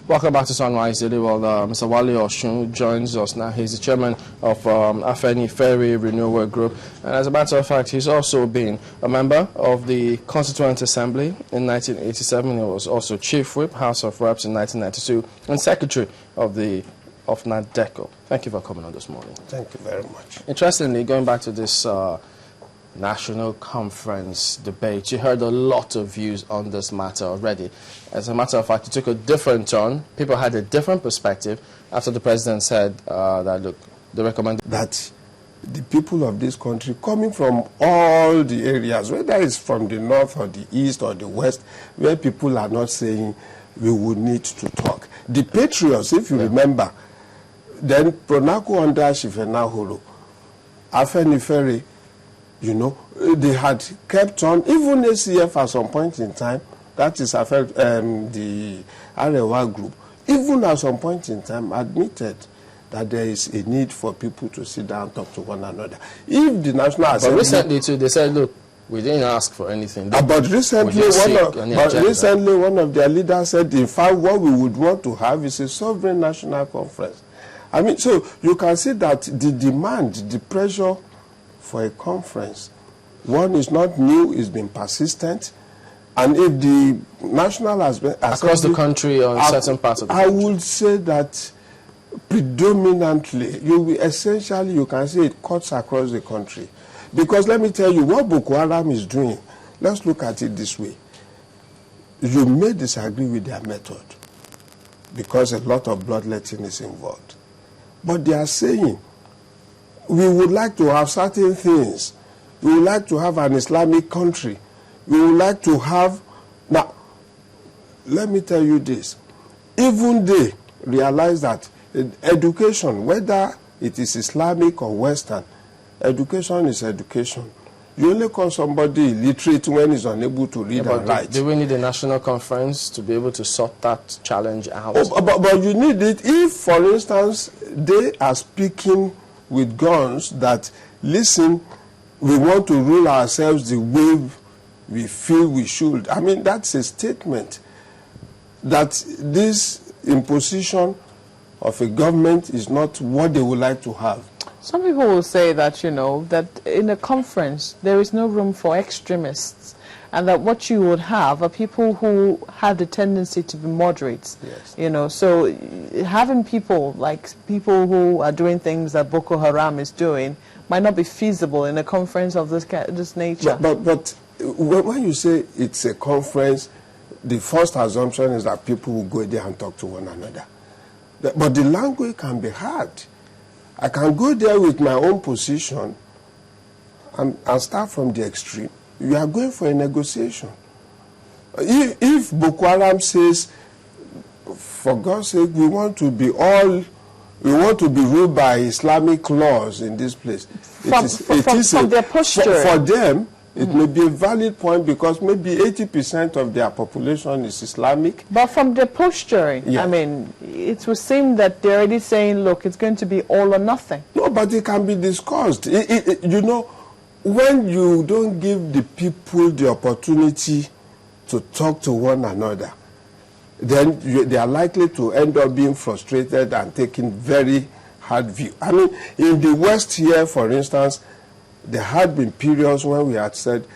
Welcome back to Sunrise Daily. Well, Mr. Wale Oshun joins us now. He's the chairman of Afenifere Renewal Group. And as a matter of fact, he's also been a member of the Constituent Assembly in 1987. He was also Chief Whip, House of Reps in 1992, and Secretary of NADECO. Thank you for coming on this morning. Thank you very much. Interestingly, going back to this national conference debate, you heard a lot of views on this matter already. As a matter of fact, it took a different turn. People had a different perspective after the president said that, look, they recommend that the people of this country, coming from all the areas, whether it's from the north or the east or the west, where people are not saying we would need to talk. The patriots, if you remember, then Pronako under Shifenaholo, Afenifere, you know, they had kept on, even ACF at some point in time, that is the Arewa group, even at some point in time admitted that there is a need for people to sit down and talk to one another. If the National Assembly... But recently too, they said, look, we didn't ask for anything. But recently one of their leaders said, in fact, what we would want to have is a sovereign national conference. I mean, so you can see that the demand, the pressure for a conference, one is not new, it's been persistent. And if the National Assembly... Across the country or in certain parts of the country? I would say that predominantly, essentially you can say it cuts across the country. Because let me tell you, what Boko Haram is doing, let's look at it this way. You may disagree with their method because a lot of bloodletting is involved. But they are saying, we would like to have certain things. We would like to have an Islamic country. We would like to have... Now, let me tell you this. Even they realize that education, whether it is Islamic or Western, education is education. You only call somebody illiterate when he's unable to read and write. Do we need a national conference to be able to sort that challenge out? But you need it if, for instance, they are speaking with guns that, listen, we want to rule ourselves the way we feel we should. I mean, that's a statement that this imposition of a government is not what they would like to have. Some people will say that, you know, that in a conference there is no room for extremists, and that what you would have are people who have the tendency to be moderates. Yes. You know, so having people like people who are doing things that Boko Haram is doing might not be feasible in a conference of this nature. But when you say it's a conference, the first assumption is that people will go there and talk to one another. But the language can be hard. I can go there with my own position and start from the extreme. You are going for a negotiation. If Boko Haram says, for God's sake, we want to be ruled by Islamic laws in this place. From their posture. For them, it may be a valid point because maybe 80% of their population is Islamic. But from the posturing, yeah. I mean, it would seem that they're already saying, look, it's going to be all or nothing. No, but it can be discussed. You know, when you don't give the people the opportunity to talk to one another, then they are likely to end up being frustrated and taking very hard view. I mean, in the West here, for instance, there had been periods when we had said,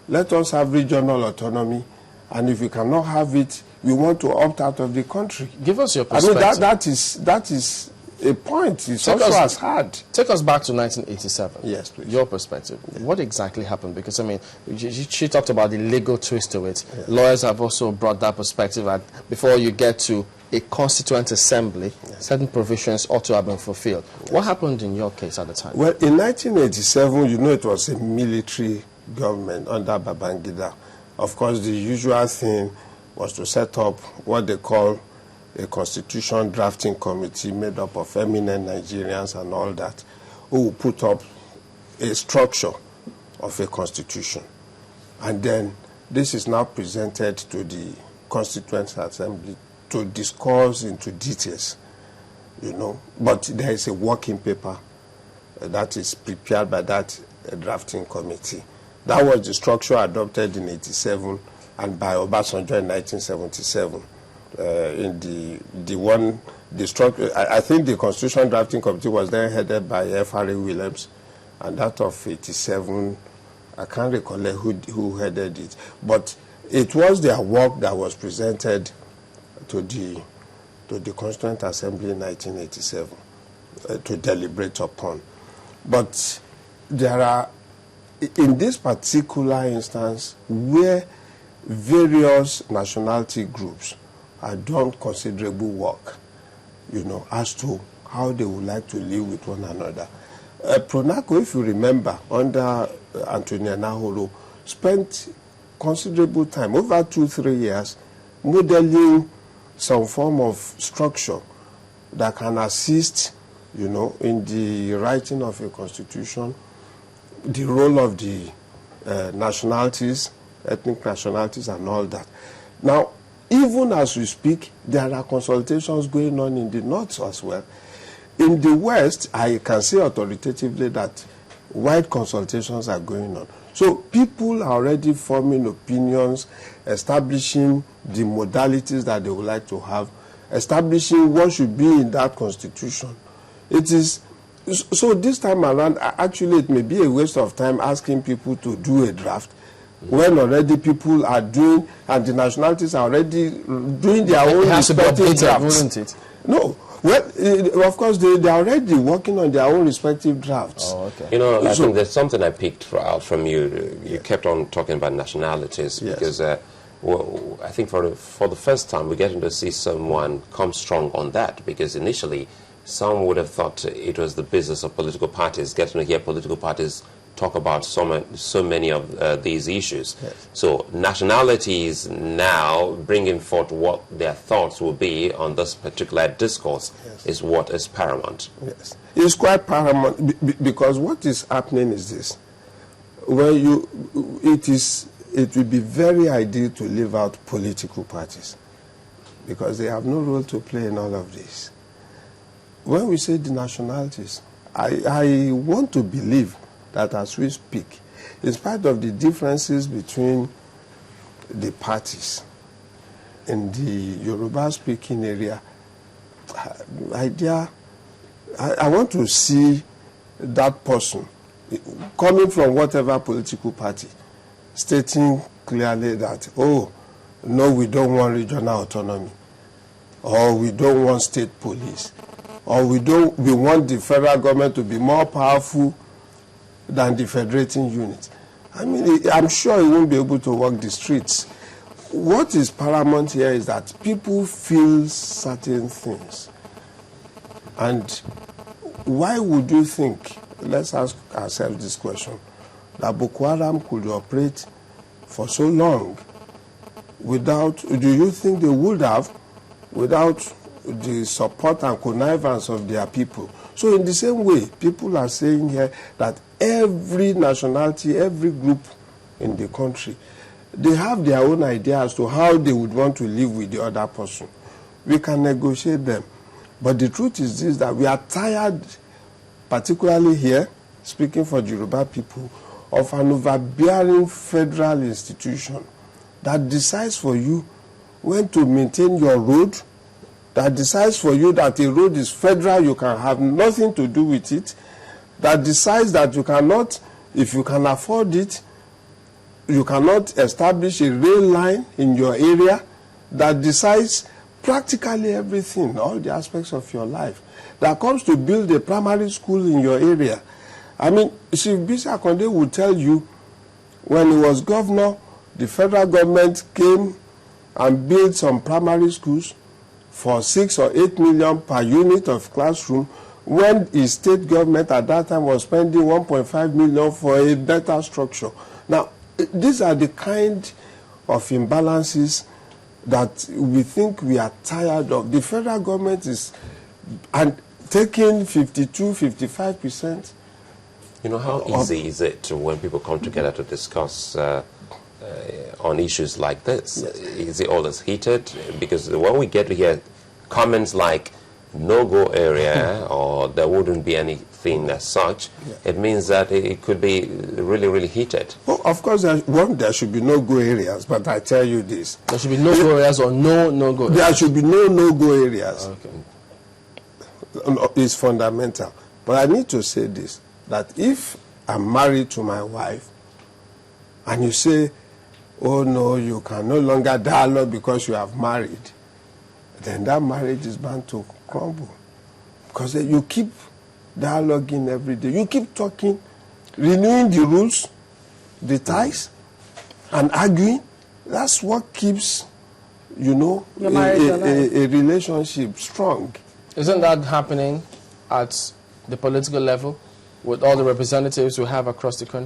let us have regional autonomy, and if we cannot have it, we want to opt out of the country. Give us your perspective. I mean, that is a point. It's also as hard. Take us back to 1987. Yes, please. Your perspective. Yeah. What exactly happened? Because, I mean, she talked about the legal twist to it. Yeah. Lawyers have also brought that perspective that before you get to a constituent assembly, certain provisions ought to have been fulfilled. Yes. What happened in your case at the time? Well, in 1987, you know, it was a military government under Babangida. Of course, the usual thing was to set up what they call a constitution drafting committee made up of eminent Nigerians and all that, who will put up a structure of a constitution. And then this is now presented to the Constituent Assembly to discuss into details, you know. But there is a working paper that is prepared by that drafting committee. That was the structure adopted in 1987 and by Obasanjo in 1977. in the structure. I think the Constitution Drafting Committee was then headed by F.R.A. Williams, and that of 87, I can't recall who headed it. But it was their work that was presented to the Constituent Assembly in 1987 to deliberate upon. But there are, in this particular instance, where various nationality groups have done considerable work, as to how they would like to live with one another. Pronaco, if you remember, under Antonia Nahoro, spent considerable time, over 2-3 years, modeling some form of structure that can assist, in the writing of a constitution, the role of the nationalities, ethnic nationalities, and all that. Now, even as we speak, there are consultations going on in the North as well. In the West, I can say authoritatively that wide consultations are going on. So people are already forming opinions, establishing the modalities that they would like to have, establishing what should be in that constitution. It is, so this time around, actually it may be a waste of time asking people to do a draft when already people are doing, and the nationalities are already doing their own respective drafts. Wouldn't it? No. Well, of course, they are already working on their own respective drafts. Oh, okay. I think there's something I picked out from you. You kept on talking about nationalities, yes, because I think for the first time we're getting to see someone come strong on that, because initially some would have thought it was the business of political parties, getting to hear political parties talk about so many of these issues. Yes. So nationalities now bringing forth what their thoughts will be on this particular discourse, yes, is what is paramount. Yes, it's quite paramount, because what is happening is this: when it will be very ideal to leave out political parties, because they have no role to play in all of this. When we say the nationalities, I want to believe that as we speak, in spite of the differences between the parties in the Yoruba-speaking area, I want to see that person coming from whatever political party stating clearly that, oh, no, we don't want regional autonomy, or we don't want state police, or we want the federal government to be more powerful than the federating unit. I mean, I'm sure he won't be able to walk the streets. What is paramount here is that people feel certain things. And why would you think, let's ask ourselves this question, that Boko Haram could operate for so long without, do you think they would have, without the support and connivance of their people? So in the same way, people are saying here that every nationality, every group in the country, they have their own idea as to how they would want to live with the other person. We can negotiate them. But the truth is this, that we are tired, particularly here, speaking for the Yoruba people, of an overbearing federal institution that decides for you when to maintain your road, that decides for you that a road is federal, you can have nothing to do with it, that decides that you cannot, if you can afford it, you cannot establish a rail line in your area, that decides practically everything, all the aspects of your life, that comes to build a primary school in your area. I mean, Chief Bisi Akande would tell you, when he was governor, the federal government came and built some primary schools for 6 or 8 million per unit of classroom, when his state government at that time was spending 1.5 million for a better structure. Now, these are the kind of imbalances that we think we are tired of. The federal government is taking 52–55%. You know, how easy is it when people come together to discuss on issues like this? Yes. Is it always heated? Because when we get to hear comments like, no-go area or there wouldn't be anything as such, it means that it could be really, really heated. Well, of course, there should be no-go areas, but I tell you this. There should be no-go areas or no-go areas? There should be no-go areas. Okay. It's fundamental. But I need to say this, that if I'm married to my wife and you say, oh no, you can no longer dialogue because you have married, then that marriage is bound to crumble. Because you keep dialoguing every day. You keep talking, renewing the rules, the ties, and arguing. That's what keeps, you know, a relationship strong. Isn't that happening at the political level with all the representatives we have across the country?